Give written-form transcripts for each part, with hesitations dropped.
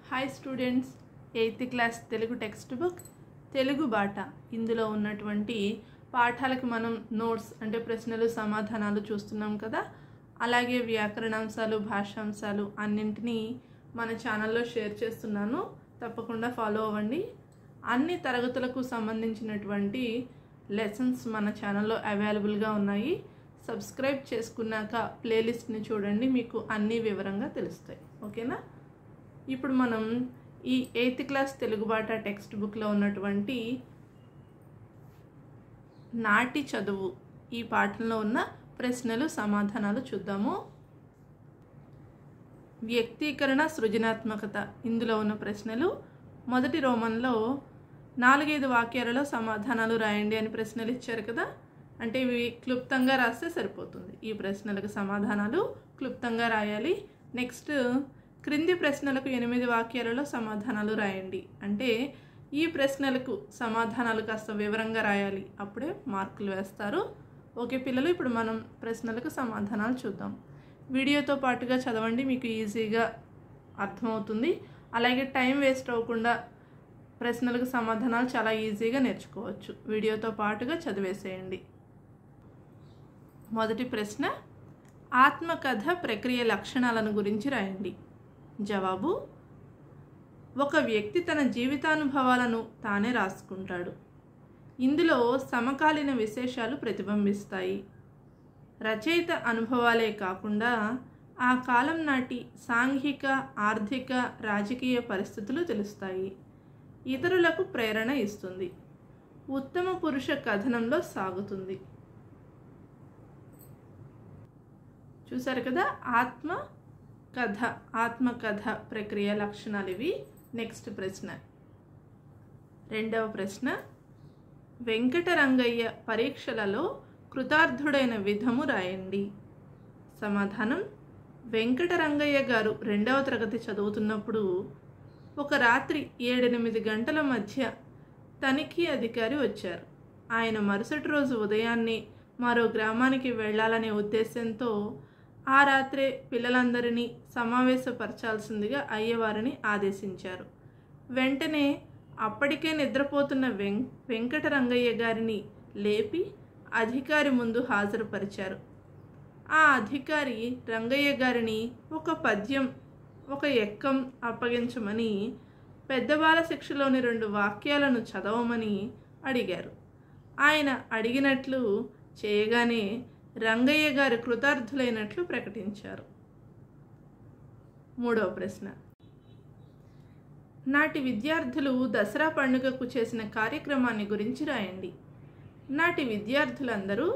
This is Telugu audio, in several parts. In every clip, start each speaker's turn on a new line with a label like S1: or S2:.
S1: Hi students, 8th class Telugu text book Telugu బాట ఇందులో ఉన్నటువంటి పాఠాలకు మనం నోట్స్ అంటే ప్రశ్నలు సమాధానాలు చూస్తున్నాం కదా. అలాగే వ్యాకరణాంశాలు భాషాంశాలు అన్నింటినీ మన ఛానల్లో షేర్ చేస్తున్నాను, తప్పకుండా ఫాలో అవ్వండి. అన్ని తరగతులకు సంబంధించినటువంటి లెసన్స్ మన ఛానల్లో అవైలబుల్గా ఉన్నాయి. సబ్స్క్రైబ్ చేసుకున్నాక ప్లేలిస్ట్ని చూడండి, మీకు అన్నీ వివరంగా తెలుస్తాయి. ఓకేనా? ఇప్పుడు మనం ఈ 8th క్లాస్ తెలుగు బాట టెక్స్ట్ బుక్లో ఉన్నటువంటి నాటి చదువు ఈ పాఠంలో ఉన్న ప్రశ్నలు సమాధానాలు చూద్దాము. వ్యక్తీకరణ సృజనాత్మకత ఇందులో ఉన్న ప్రశ్నలు. మొదటి రోమన్లో 4-5 వాక్యాలలో సమాధానాలు రాయండి అని ప్రశ్నలు ఇచ్చారు కదా. అంటే ఇవి క్లుప్తంగా రాస్తే సరిపోతుంది. ఈ ప్రశ్నలకు సమాధానాలు క్లుప్తంగా రాయాలి. నెక్స్ట్ క్రింది ప్రశ్నలకు 8 వాక్యాలలో సమాధానాలు రాయండి. అంటే ఈ ప్రశ్నలకు సమాధానాలు కాస్త వివరంగా రాయాలి, అప్పుడే మార్కులు వేస్తారు. ఓకే పిల్లలు, ఇప్పుడు మనం ప్రశ్నలకు సమాధానాలు చూద్దాం. వీడియోతో పాటుగా చదవండి, మీకు ఈజీగా అర్థమవుతుంది. అలాగే టైం వేస్ట్ అవ్వకుండా ప్రశ్నలకు సమాధానాలు చాలా ఈజీగా నేర్చుకోవచ్చు. వీడియోతో పాటుగా చదివేసేయండి. మొదటి ప్రశ్న, ఆత్మకథ ప్రక్రియ లక్షణాలను గురించి రాయండి. జవాబు: ఒక వ్యక్తి తన జీవితానుభవాలను తానే రాసుకుంటాడు. ఇందులో సమకాలీన విశేషాలు ప్రతిబింబిస్తాయి. రచయిత అనుభవాలే కాకుండా ఆ కాలం నాటి సాంఘిక, ఆర్థిక, రాజకీయ పరిస్థితులు తెలుస్తాయి. ఇతరులకు ప్రేరణ ఇస్తుంది. ఉత్తమ పురుష కథనంలో సాగుతుంది. చూసారు కదా, ఆత్మకథ ప్రక్రియ లక్షణాలు ఇవి. నెక్స్ట్ ప్రశ్న, రెండవ ప్రశ్న, వెంకటరంగయ్య పరీక్షలలో కృతార్థుడైన విధము రాయండి. సమాధానం: వెంకటరంగయ్య గారు 2వ తరగతి చదువుతున్నప్పుడు ఒక రాత్రి 7-8 గంటల మధ్య తనిఖీ అధికారి వచ్చారు. ఆయన మరుసటి రోజు ఉదయాన్నే మరో గ్రామానికి వెళ్ళాలనే ఉద్దేశంతో ఆ రాత్రే పిల్లలందరినీ సమావేశపరచాల్సిందిగా అయ్యవారిని ఆదేశించారు. వెంటనే అప్పటికే నిద్రపోతున్న వెంకటరంగయ్య గారిని లేపి అధికారి ముందు హాజరుపరిచారు. ఆ అధికారి రంగయ్య గారిని ఒక పద్యం, ఒక ఎక్కం అప్పగించమని, పెద్దబాల శిక్షలోని 2 వాక్యాలను చదవమని అడిగారు. ఆయన అడిగినట్లు చేయగానే రంగయ్య గారు కృతార్థులైనట్లు ప్రకటించారు. మూడవ ప్రశ్న, నాటి విద్యార్థులు దసరా పండుగకు చేసిన కార్యక్రమాన్ని గురించి రాయండి. నాటి విద్యార్థులందరూ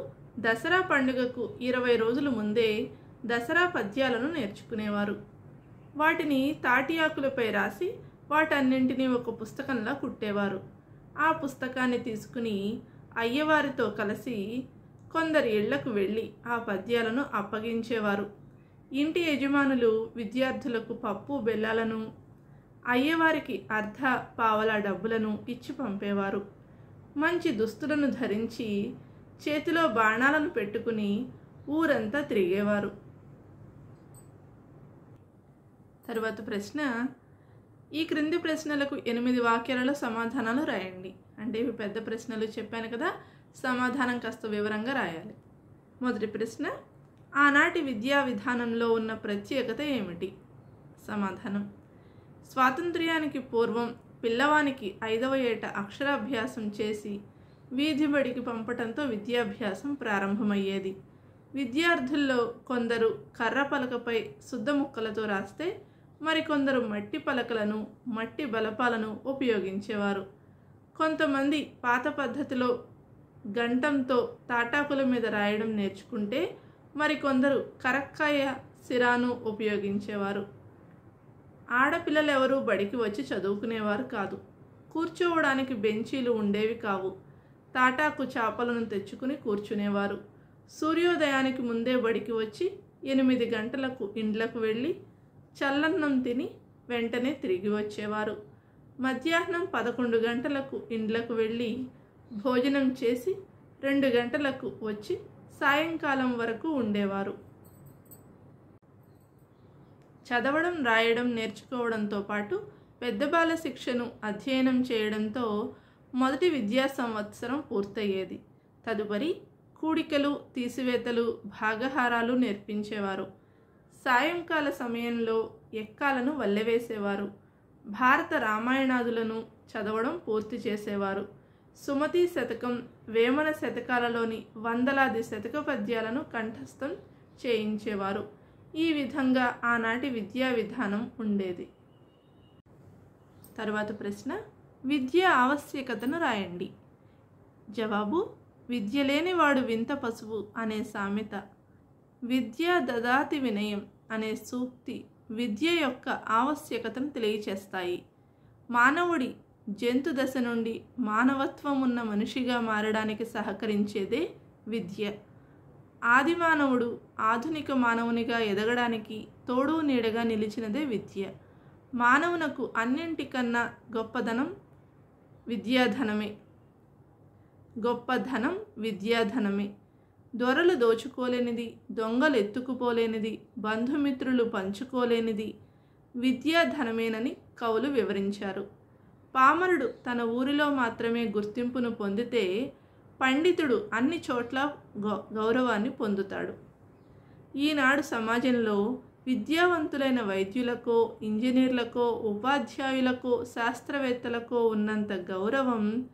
S1: దసరా పండుగకు 20 రోజుల ముందే దసరా పద్యాలను నేర్చుకునేవారు. వాటిని తాటి ఆకులపై రాసి వాటన్నింటినీ ఒక పుస్తకంలా కుట్టేవారు. ఆ పుస్తకాన్ని తీసుకుని అయ్యవారితో కలిసి కొందరి ఇళ్లకు వెళ్ళి ఆ పద్యాలను అప్పగించేవారు. ఇంటి యజమానులు విద్యార్థులకు పప్పు బెల్లాలను, అయ్యవారికి అర్ధ పావలా డబ్బులను ఇచ్చి పంపేవారు. మంచి దుస్తులను ధరించి చేతిలో బాణాలను పెట్టుకుని ఊరంతా తిరిగేవారు. తరువాత ప్రశ్న, ఈ క్రింది ప్రశ్నలకు 8 వాక్యాలలో సమాధానాలు రాయండి. అంటే ఇవి పెద్ద ప్రశ్నలు చెప్పాను కదా, సమాధానం కాస్త వివరంగా రాయాలి. మొదటి ప్రశ్న, ఆనాటి విద్యా విధానంలో ఉన్న ప్రత్యేకత ఏమిటి? సమాధానం: స్వాతంత్ర్యానికి పూర్వం పిల్లవానికి 5వ ఏట అక్షరాభ్యాసం చేసి వీధి బడికి పంపటంతో విద్యాభ్యాసం ప్రారంభమయ్యేది. విద్యార్థుల్లో కొందరు కర్ర పలకపై శుద్ధ ముక్కలతో రాస్తే మరికొందరు మట్టి పలకలను, మట్టి బలపాలను ఉపయోగించేవారు. కొంతమంది పాత పద్ధతిలో గంటంతో తాటాకుల మీద రాయడం నేర్చుకుంటే మరికొందరు కరక్కాయ సిరాను ఉపయోగించేవారు. ఆడపిల్లలు ఎవరూ బడికి వచ్చి చదువుకునేవారు కాదు. కూర్చోవడానికి బెంచీలు ఉండేవి కావు. తాటాకు చాపలను తెచ్చుకుని కూర్చునేవారు. సూర్యోదయానికి ముందే బడికి వచ్చి 8 గంటలకు ఇండ్లకు వెళ్ళి చల్లన్నం తిని వెంటనే తిరిగి వచ్చేవారు. మధ్యాహ్నం 11 గంటలకు ఇండ్లకు వెళ్ళి భోజనం చేసి 2 గంటలకు వచ్చి సాయంకాలం వరకు ఉండేవారు. చదవడం రాయడం నేర్చుకోవడంతో పాటు పెద్ద బాల శిక్షను అధ్యయనం చేయడంతో మొదటి విద్యా సంవత్సరం పూర్తయ్యేది. తదుపరి కూడికలు, తీసివేతలు, భాగహారాలు నేర్పించేవారు. సాయంకాల సమయంలో ఎక్కాలను వల్లెవేసేవారు. భారత రామాయణాదులను చదవడం పూర్తి చేసేవారు. సుమతి శతకం, వేమన శతకాలలోని వందలాది శతక పద్యాలను కంఠస్థం చేయించేవారు. ఈ విధంగా ఆనాటి విద్యా విధానం ఉండేది. తర్వాత ప్రశ్న, విద్య ఆవశ్యకతను రాయండి. జవాబు, విద్య లేనివాడు వింత పశువు అనే సామెత, విద్యా దదాతి వినయం అనే సూక్తి విద్య యొక్క ఆవశ్యకతను తెలియచేస్తాయి. మానవుడి జంతు దశ నుండి మానవత్వం ఉన్న మనిషిగా మారడానికి సహకరించేదే విద్య. ఆది మానవుడు ఆధునిక మానవునిగా ఎదగడానికి తోడు నీడగా నిలిచినదే విద్య. మానవునకు అన్నింటికన్నా గొప్పధనం విద్యాధనమే. దొరలు దోచుకోలేనిది, దొంగలు ఎత్తుకుపోలేనిది, బంధుమిత్రులు పంచుకోలేనిది విద్యాధనమేనని కవులు వివరించారు. పామరుడు తన ఊరిలో మాత్రమే గుర్తింపును పొందితే పండితుడు అన్ని చోట్ల గౌరవాన్ని పొందుతాడు. ఈనాడు సమాజంలో విద్యావంతులైన వైద్యులకో, ఇంజనీర్లకో, ఉపాధ్యాయులకో, శాస్త్రవేత్తలకో ఉన్నంత గౌరవం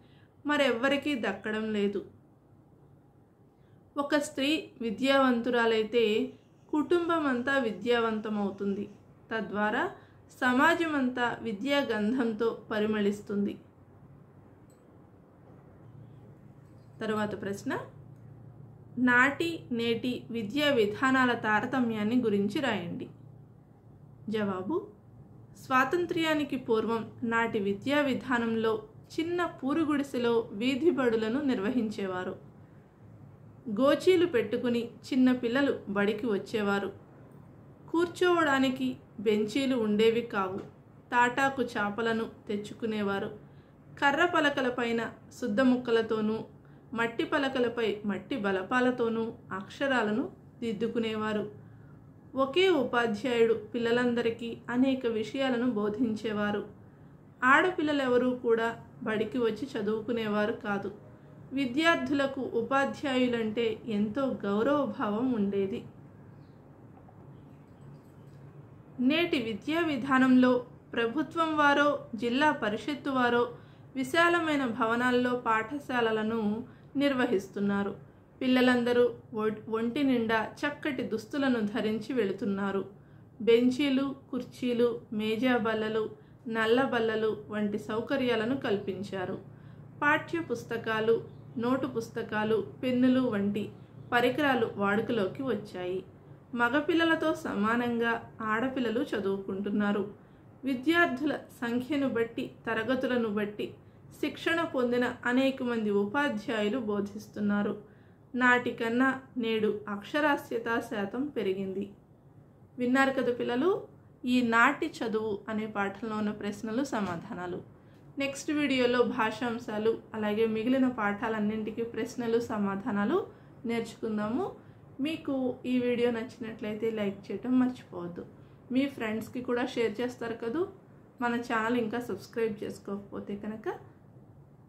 S1: మరెవ్వరికీ దక్కడం లేదు. ఒక స్త్రీ విద్యావంతురాలైతే కుటుంబం అంతా విద్యావంతమవుతుంది. తద్వారా సమాజం అంతా విద్యా గంధంతో పరిమళిస్తుంది. తరువాత ప్రశ్న, నాటి నేటి విద్యా విధానాల తారతమ్యాన్ని గురించి రాయండి. జవాబు, స్వాతంత్ర్యానికి పూర్వం నాటి విద్యా విధానంలో చిన్న పూరుగుడిసెలో వీధి బడులను నిర్వహించేవారు. గోచీలు పెట్టుకుని చిన్న పిల్లలు బడికి వచ్చేవారు. కూర్చోవడానికి బెంచీలు ఉండేవి కావు. తాటాకు చాపలను తెచ్చుకునేవారు. కర్ర పలకలపైన శుద్ధ ముక్కలతోనూ, మట్టి పలకలపై మట్టి బలపాలతోనూ అక్షరాలను దిద్దుకునేవారు. ఒకే ఉపాధ్యాయుడు పిల్లలందరికీ అనేక విషయాలను బోధించేవారు. ఆడపిల్లలెవరూ కూడా బడికి వచ్చి చదువుకునేవారు కాదు. విద్యార్థులకు ఉపాధ్యాయులంటే ఎంతో గౌరవభావం ఉండేది. నేటి విద్యా విధానంలో ప్రభుత్వం వారో, జిల్లా పరిషత్తు వారో విశాలమైన భవనాల్లో పాఠశాలలను నిర్వహిస్తున్నారు. పిల్లలందరూ ఒంటి నిండా చక్కటి దుస్తులను ధరించి వెళుతున్నారు. బెంచీలు, కుర్చీలు, మేజా బల్లలు, నల్ల బల్లలు వంటి సౌకర్యాలను కల్పించారు. పాఠ్య పుస్తకాలు, నోటు పుస్తకాలు, పెన్నులు వంటి పరికరాలు వాడుకలోకి వచ్చాయి. మగపిల్లలతో సమానంగా ఆడపిల్లలు చదువుకుంటున్నారు. విద్యార్థుల సంఖ్యను బట్టి, తరగతులను బట్టి శిక్షణ పొందిన అనేక మంది ఉపాధ్యాయులు బోధిస్తున్నారు. నాటికన్నా నేడు అక్షరాస్యతా శాతం పెరిగింది. విన్నారు కదా పిల్లలు, ఈ నాటి చదువు అనే పాఠంలో ఉన్న ప్రశ్నలు, సమాధానాలు. నెక్స్ట్ వీడియోలో భాషాంశాలు అలాగే మిగిలిన పాఠాలన్నింటికీ ప్రశ్నలు, సమాధానాలు నేర్చుకుందాము. మీకు ఈ వీడియో నచ్చినట్లయితే లైక్ చేయడం మర్చిపోవద్దు. మీ ఫ్రెండ్స్కి కూడా షేర్ చేస్తారు కదూ. మన ఛానల్ ఇంకా సబ్స్క్రైబ్ చేసుకోకపోతే కనుక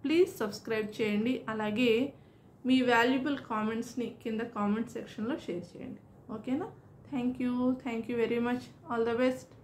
S1: ప్లీజ్ సబ్స్క్రైబ్ చేయండి. అలాగే మీ వాల్యుబుల్ కామెంట్స్ని కింద కామెంట్ సెక్షన్లో షేర్ చేయండి. ఓకేనా? Thank you very much. All the best.